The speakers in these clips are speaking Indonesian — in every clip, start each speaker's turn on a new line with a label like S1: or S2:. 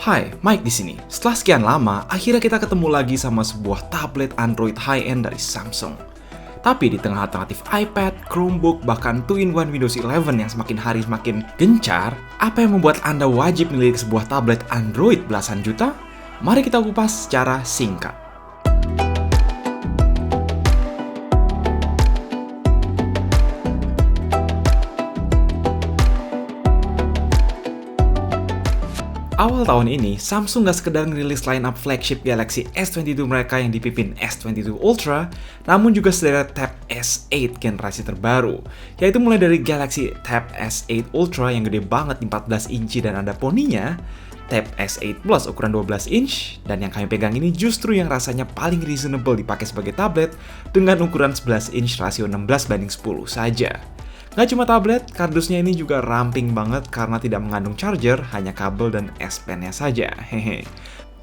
S1: Hai, Mike di sini. Setelah sekian lama, akhirnya kita ketemu lagi sama sebuah tablet Android high-end dari Samsung. Tapi di tengah alternatif iPad, Chromebook, bahkan 2-in-1 Windows 11 yang semakin hari semakin gencar, apa yang membuat Anda wajib memiliki sebuah tablet Android belasan juta? Mari kita kupas secara singkat. Awal tahun ini, Samsung gak sekedar ngerilis line-up flagship Galaxy S22 mereka yang dipimpin S22 Ultra, namun juga sederet Tab S8 generasi terbaru, yaitu mulai dari Galaxy Tab S8 Ultra yang gede banget 14 inci dan ada poninya, Tab S8 Plus ukuran 12 inch, dan yang kami pegang ini justru yang rasanya paling reasonable dipakai sebagai tablet dengan ukuran 11 inch rasio 16:10 saja. Nggak cuma tablet, kardusnya ini juga ramping banget karena tidak mengandung charger, hanya kabel dan S Pen-nya saja. Hehe.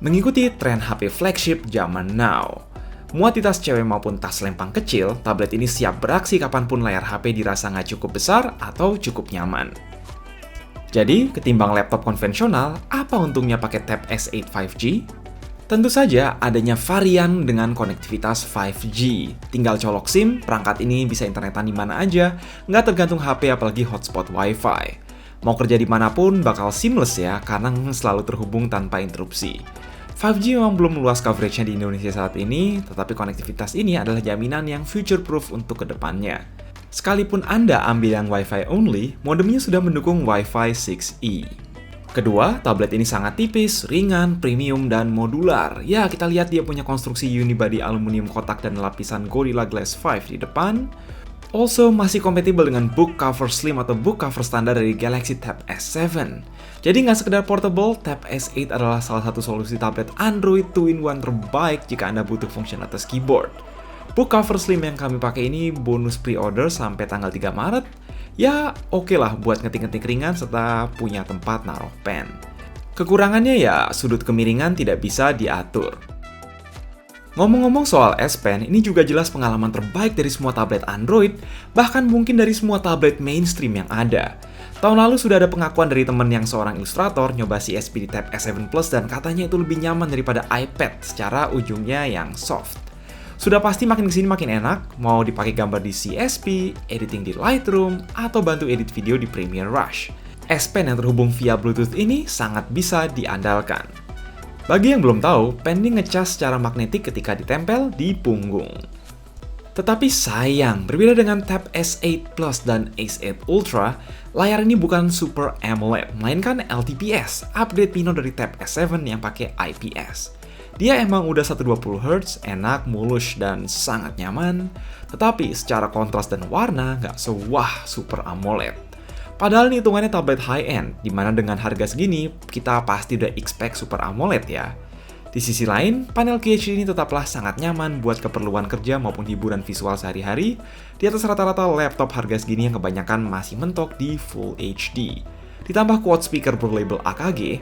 S1: Mengikuti tren HP flagship zaman now. Muat di tas cewek maupun tas lempang kecil, tablet ini siap beraksi kapanpun layar HP dirasa nggak cukup besar atau cukup nyaman. Jadi, ketimbang laptop konvensional, apa untungnya pakai Tab S8 5G? Tentu saja adanya varian dengan konektivitas 5G. Tinggal colok SIM, perangkat ini bisa internetan di mana aja, nggak tergantung HP apalagi hotspot Wi-Fi. Mau kerja dimanapun bakal seamless ya, karena selalu terhubung tanpa interupsi. 5G memang belum luas coveragenya di Indonesia saat ini, tetapi konektivitas ini adalah jaminan yang future-proof untuk kedepannya. Sekalipun Anda ambil yang Wi-Fi only, modemnya sudah mendukung Wi-Fi 6E. Kedua, tablet ini sangat tipis, ringan, premium, dan modular. Ya, kita lihat dia punya konstruksi unibody aluminium kotak dan lapisan Gorilla Glass 5 di depan. Also, masih kompatibel dengan book cover slim atau book cover standar dari Galaxy Tab S7. Jadi nggak sekedar portable, Tab S8 adalah salah satu solusi tablet Android 2-in-1 terbaik jika Anda butuh function atas keyboard. Book cover slim yang kami pakai ini bonus pre-order sampai tanggal 3 Maret. Ya, oke lah buat ngetik-ngetik ringan serta punya tempat naruh pen. Kekurangannya ya, sudut kemiringan tidak bisa diatur. Ngomong-ngomong soal S Pen, ini juga jelas pengalaman terbaik dari semua tablet Android, bahkan mungkin dari semua tablet mainstream yang ada. Tahun lalu sudah ada pengakuan dari temen yang seorang ilustrator nyoba CSP di Tab S7 Plus dan katanya itu lebih nyaman daripada iPad secara ujungnya yang soft. Sudah pasti makin kesini makin enak, mau dipakai gambar di CSP, editing di Lightroom, atau bantu edit video di Premiere Rush. S Pen yang terhubung via Bluetooth ini sangat bisa diandalkan. Bagi yang belum tahu, pen ini ngecas secara magnetik ketika ditempel di punggung. Tetapi sayang, berbeda dengan Tab S8 Plus dan S8 Ultra, layar ini bukan Super AMOLED, melainkan LTPS, upgrade Pino dari Tab S7 yang pakai IPS. Dia emang udah 120Hz, enak, mulus, dan sangat nyaman, tetapi secara kontras dan warna nggak sewah Super AMOLED. Padahal ini hitungannya tablet high-end, dimana dengan harga segini, kita pasti udah expect Super AMOLED ya. Di sisi lain, panel QHD ini tetaplah sangat nyaman buat keperluan kerja maupun hiburan visual sehari-hari, di atas rata-rata laptop harga segini yang kebanyakan masih mentok di Full HD. Ditambah quad speaker berlabel AKG,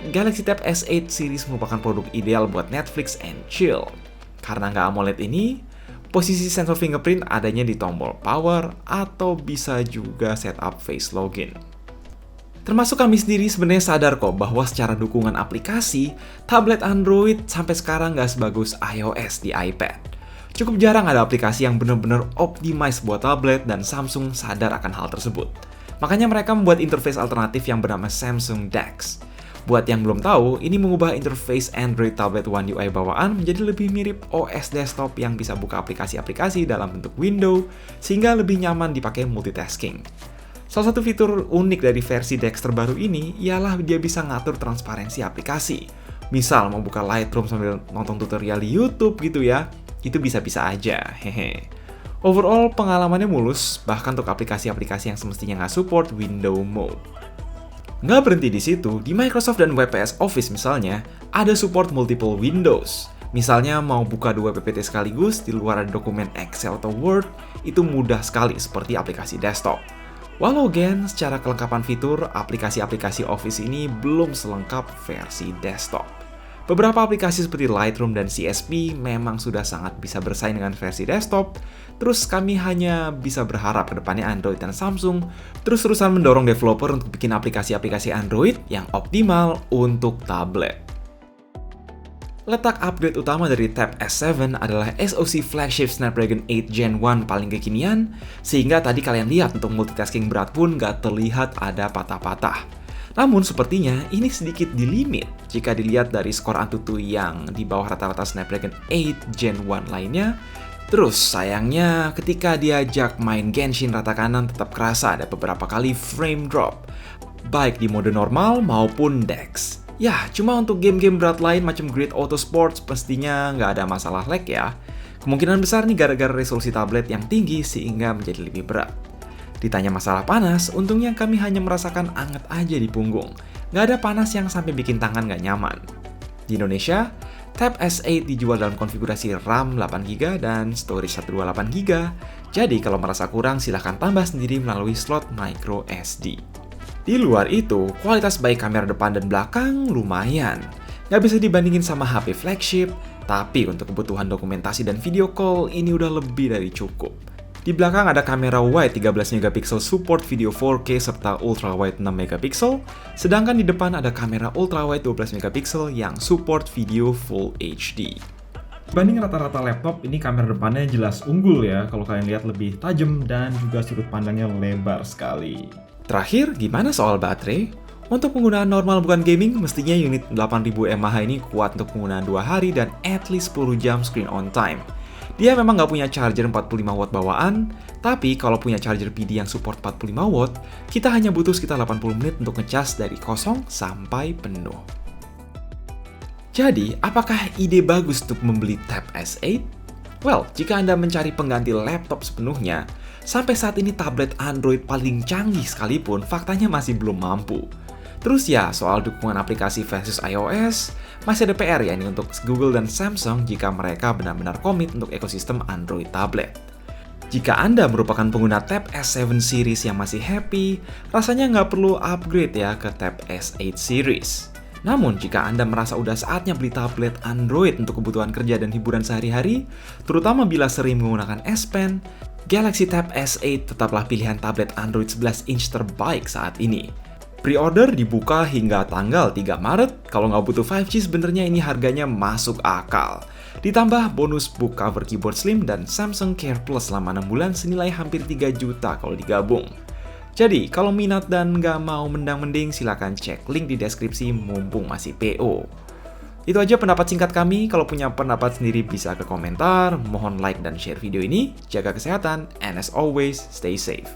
S1: Galaxy Tab S8 series merupakan produk ideal buat Netflix and chill. Karena nggak AMOLED ini, posisi sensor fingerprint adanya di tombol power atau bisa juga setup face login. Termasuk kami sendiri sebenarnya sadar kok bahwa secara dukungan aplikasi, tablet Android sampai sekarang nggak sebagus iOS di iPad. Cukup jarang ada aplikasi yang benar-benar optimize buat tablet dan Samsung sadar akan hal tersebut. Makanya mereka membuat interface alternatif yang bernama Samsung DeX. Buat yang belum tahu, ini mengubah interface Android tablet One UI bawaan menjadi lebih mirip OS desktop yang bisa buka aplikasi-aplikasi dalam bentuk window, sehingga lebih nyaman dipakai multitasking. Salah satu fitur unik dari versi DeX terbaru ini ialah dia bisa ngatur transparansi aplikasi. Misal mau buka Lightroom sambil nonton tutorial di YouTube gitu ya, itu bisa-bisa aja, hehe. Overall, pengalamannya mulus, bahkan untuk aplikasi-aplikasi yang semestinya nggak support window mode. Nggak berhenti di situ, di Microsoft dan WPS Office misalnya, ada support multiple windows. Misalnya mau buka 2 PPT sekaligus di luar ada dokumen Excel atau Word, itu mudah sekali seperti aplikasi desktop. Walau again, secara kelengkapan fitur, aplikasi-aplikasi Office ini belum selengkap versi desktop. Beberapa aplikasi seperti Lightroom dan CSP memang sudah sangat bisa bersaing dengan versi desktop, terus kami hanya bisa berharap ke depannya Android dan Samsung terus-terusan mendorong developer untuk bikin aplikasi-aplikasi Android yang optimal untuk tablet. Letak upgrade utama dari Tab S7 adalah SoC flagship Snapdragon 8 Gen 1 paling kekinian, sehingga tadi kalian lihat untuk multitasking berat pun gak terlihat ada patah-patah. Namun sepertinya ini sedikit dilimit jika dilihat dari skor Antutu yang di bawah rata-rata Snapdragon 8 Gen 1 lainnya. Terus sayangnya ketika diajak main Genshin rata kanan tetap kerasa ada beberapa kali frame drop, baik di mode normal maupun DeX. Ya, cuma untuk game-game berat lain macam Grid Auto Sports pastinya nggak ada masalah lag ya. Kemungkinan besar nih gara-gara resolusi tablet yang tinggi sehingga menjadi lebih berat. Ditanya masalah panas, untungnya kami hanya merasakan anget aja di punggung. Nggak ada panas yang sampai bikin tangan nggak nyaman. Di Indonesia, Tab S8 dijual dalam konfigurasi RAM 8GB dan storage 128GB. Jadi kalau merasa kurang silahkan tambah sendiri melalui slot micro SD. Di luar itu, kualitas baik kamera depan dan belakang lumayan. Nggak bisa dibandingin sama HP flagship, tapi untuk kebutuhan dokumentasi dan video call ini udah lebih dari cukup. Di belakang ada kamera wide 13MP support video 4K serta ultra wide 6MP, sedangkan di depan ada kamera ultra wide 12MP yang support video Full HD.
S2: Dibanding rata-rata laptop, ini kamera depannya jelas unggul ya, kalau kalian lihat lebih tajam dan juga sudut pandangnya lebar sekali.
S1: Terakhir, gimana soal baterai? Untuk penggunaan normal bukan gaming, mestinya unit 8000 mAh ini kuat untuk penggunaan 2 hari dan at least 10 jam screen on time. Dia memang nggak punya charger 45W bawaan, tapi kalau punya charger PD yang support 45W, kita hanya butuh sekitar 80 menit untuk ngecas dari kosong sampai penuh. Jadi, apakah ide bagus untuk membeli Tab S8? Well, jika Anda mencari pengganti laptop sepenuhnya, sampai saat ini tablet Android paling canggih sekalipun faktanya masih belum mampu. Terus ya, soal dukungan aplikasi versus iOS, masih ada PR ya ini untuk Google dan Samsung jika mereka benar-benar komit untuk ekosistem Android tablet. Jika Anda merupakan pengguna Tab S7 series yang masih happy, rasanya nggak perlu upgrade ya ke Tab S8 series. Namun, jika Anda merasa udah saatnya beli tablet Android untuk kebutuhan kerja dan hiburan sehari-hari, terutama bila sering menggunakan S Pen, Galaxy Tab S8 tetaplah pilihan tablet Android 11 inch terbaik saat ini. Pre-order dibuka hingga tanggal 3 Maret, kalau nggak butuh 5G sebenarnya ini harganya masuk akal. Ditambah bonus book cover keyboard slim dan Samsung Care Plus selama 6 bulan senilai hampir 3 juta kalau digabung. Jadi, kalau minat dan nggak mau mendang-mending, silakan cek link di deskripsi mumpung masih PO. Itu aja pendapat singkat kami, kalau punya pendapat sendiri bisa ke komentar, mohon like dan share video ini, jaga kesehatan, and as always, stay safe.